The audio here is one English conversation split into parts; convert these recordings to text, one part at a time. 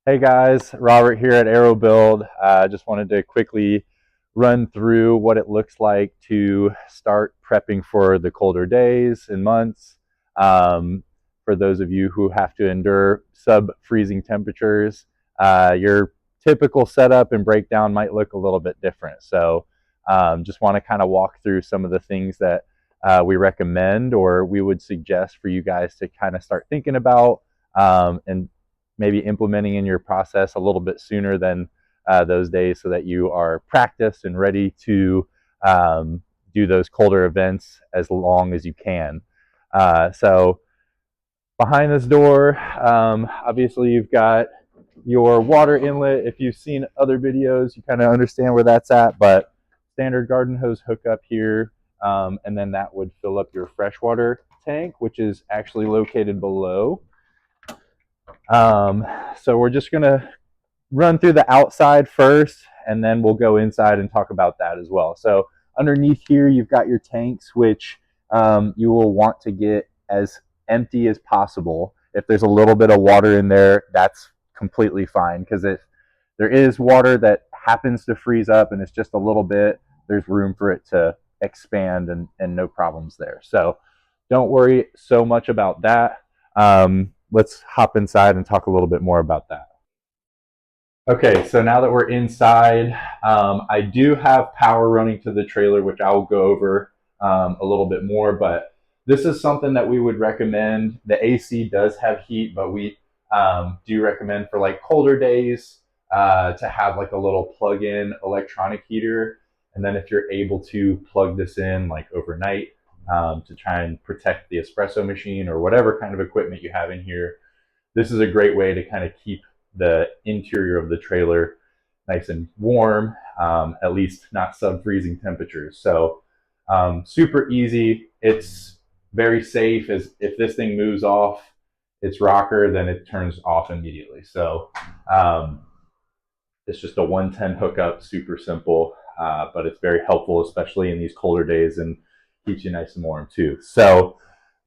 Hey guys, Robert here at Aero Build. Just wanted to quickly run through what it looks like to start prepping for the colder days and months. For those of you who have to endure sub-freezing temperatures, your typical setup and breakdown might look a little bit different. So just want to kind of walk through some of the things that we recommend or we would suggest for you guys to kind of start thinking about and maybe implementing in your process a little bit sooner than those days so that you are practiced and ready to do those colder events as long as you can. So behind this door, obviously you've got your water inlet. If you've seen other videos, you kind of understand where that's at, but standard garden hose hookup here, and then that would fill up your freshwater tank, which is actually located below. So we're just going to run through the outside first, and then we'll go inside and talk about that as well. So underneath here, you've got your tanks, which you will want to get as empty as possible. If there's a little bit of water in there, that's completely fine, because if there is water that happens to freeze up and it's just a little bit, there's room for it to expand and no problems there. So don't worry so much about that. Let's hop inside and talk a little bit more about that. Okay, so now that we're inside, I do have power running to the trailer, which I will go over a little bit more, but this is something that we would recommend. The AC does have heat, but we do recommend for like colder days to have like a little plug-in electronic heater. And then if you're able to plug this in like overnight, to try and protect the espresso machine or whatever kind of equipment you have in here, this is a great way to kind of keep the interior of the trailer nice and warm, at least not sub-freezing temperatures. So super easy. It's very safe. As if this thing moves off its rocker, then it turns off immediately. So it's just a 110 hookup, super simple, but it's very helpful, especially in these colder days, and keeps you nice and warm too. So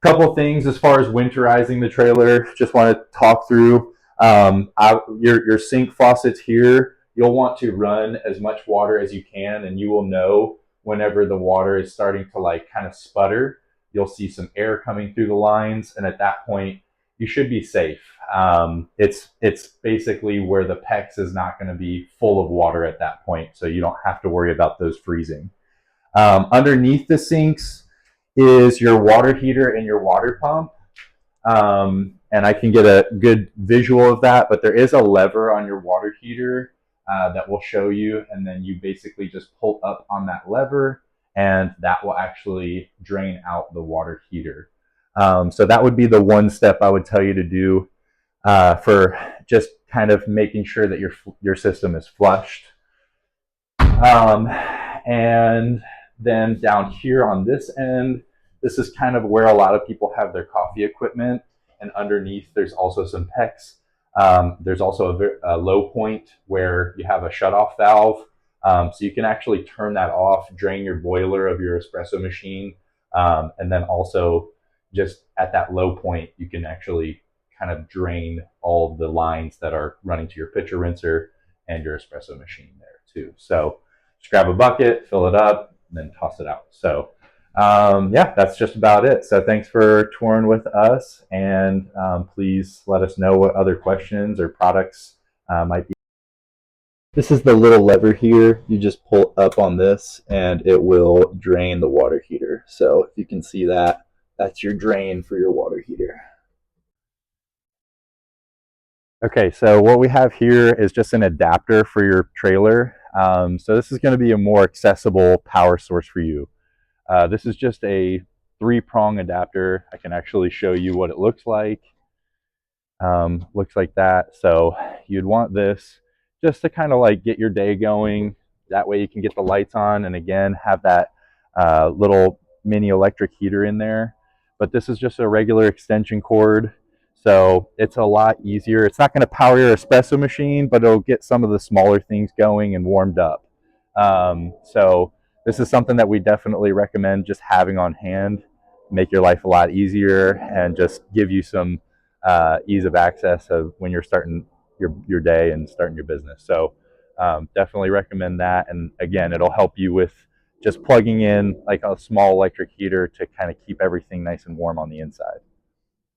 a couple of things as far as winterizing the trailer, just want to talk through. Your sink faucets here, you'll want to run as much water as you can, and you will know whenever the water is starting to like kind of sputter. You'll see some air coming through the lines, and at that point you should be safe. It's basically where the PEX is not going to be full of water at that point, so you don't have to worry about those freezing. Underneath the sinks is your water heater and your water pump. And I can get a good visual of that, but there is a lever on your water heater that will show you, and then you basically just pull up on that lever, and that will actually drain out the water heater. So that would be the one step I would tell you to do for just kind of making sure that your system is flushed. And then down here on this end, this is kind of where a lot of people have their coffee equipment, and underneath there's also some PEX. There's also a low point where you have a shutoff valve, so you can actually turn that off, drain your boiler of your espresso machine, and then also just at that low point you can actually kind of drain all the lines that are running to your pitcher rinser and your espresso machine there too. So just grab a bucket, fill it up, and then toss it out. So yeah, that's just about it. So thanks for touring with us, and please let us know what other questions or products might be. This is the little lever here. You just pull up on this and it will drain the water heater. So if you can see that, that's your drain for your water heater. Okay, so what we have here is just an adapter for your trailer. So this is going to be a more accessible power source for you. This is just a 3-prong adapter. I can actually show you what it looks like. Looks like that. So you'd want this just to kind of like get your day going. That way you can get the lights on, and again have that little mini electric heater in there. But this is just a regular extension cord, so it's a lot easier. It's not going to power your espresso machine, but it'll get some of the smaller things going and warmed up. So this is something that we definitely recommend just having on hand, make your life a lot easier, and just give you some ease of access of when you're starting your day and starting your business. So definitely recommend that. And again, it'll help you with just plugging in like a small electric heater to kind of keep everything nice and warm on the inside.